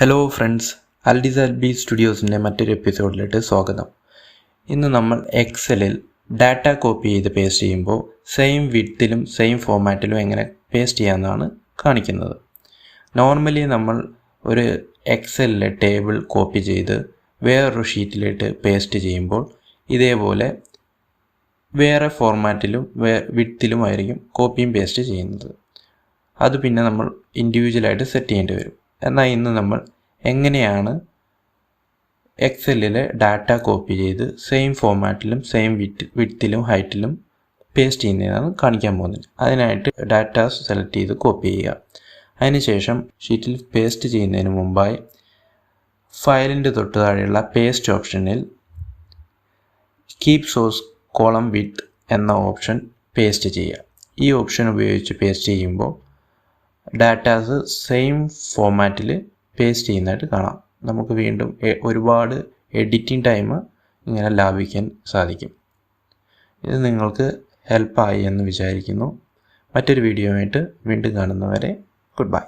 Hello friends, Aldis Albie സ്റ്റുഡിയോസിൻ്റെ മറ്റൊരു എപ്പിസോഡിലേക്ക് സ്വാഗതം. ഇന്ന് നമ്മൾ എക്സലിൽ ഡാറ്റ കോപ്പി ചെയ്ത് പേസ്റ്റ് ചെയ്യുമ്പോൾ സെയിം വിഡ്ത്തിലും സെയിം ഫോമാറ്റിലും എങ്ങനെ പേസ്റ്റ് ചെയ്യാമെന്നാണ് കാണിക്കുന്നത്. നോർമലി നമ്മൾ ഒരു എക്സലിലെ ടേബിൾ കോപ്പി ചെയ്ത് വേറൊരു ഷീറ്റിലേക്ക് പേസ്റ്റ് ചെയ്യുമ്പോൾ ഇതേപോലെ വേറെ ഫോർമാറ്റിലും വിഡ്ത്തിലുമായിരിക്കും കോപ്പിയും പേസ്റ്റ് ചെയ്യുന്നത്. അത് പിന്നെ നമ്മൾ ഇൻഡിവിജ്വലായിട്ട് സെറ്റ് ചെയ്യേണ്ടി വരും. എന്നാൽ ഇന്ന് നമ്മൾ എങ്ങനെയാണ് എക്സലിലെ ഡാറ്റ കോപ്പി ചെയ്ത് സെയിം ഫോമാറ്റിലും സെയിം വിഡ്ത്തിലും ഹൈറ്റിലും പേസ്റ്റ് ചെയ്യുന്നതാണ് കാണിക്കാൻ പോകുന്നത്. അതിനായിട്ട് ഡാറ്റ സെലക്ട് ചെയ്ത് കോപ്പി ചെയ്യുക. അതിനുശേഷം ഷീറ്റിൽ പേസ്റ്റ് ചെയ്യുന്നതിന് മുമ്പായി ഫയലിൻ്റെ തൊട്ട് താഴെയുള്ള പേസ്റ്റ് ഓപ്ഷനിൽ കീപ് സോഴ്സ് കോളം വിഡ്ത്ത് എന്ന ഓപ്ഷൻ പേസ്റ്റ് ചെയ്യുക. ഈ ഓപ്ഷൻ ഉപയോഗിച്ച് പേസ്റ്റ് ചെയ്യുമ്പോൾ ഡാറ്റാസ് സെയിം ഫോമാറ്റിൽ പേസ്റ്റ് ചെയ്യുന്നതായിട്ട് കാണാം. നമുക്ക് വീണ്ടും ഒരുപാട് എഡിറ്റിംഗ് ടൈം ഇങ്ങനെ ലാഭിക്കാൻ സാധിക്കും. ഇത് നിങ്ങൾക്ക് ഹെൽപ്പായി എന്ന് വിചാരിക്കുന്നു. മറ്റൊരു വീഡിയോയുമായിട്ട് വീണ്ടും കാണുന്നവരെ ഗുഡ് ബൈ.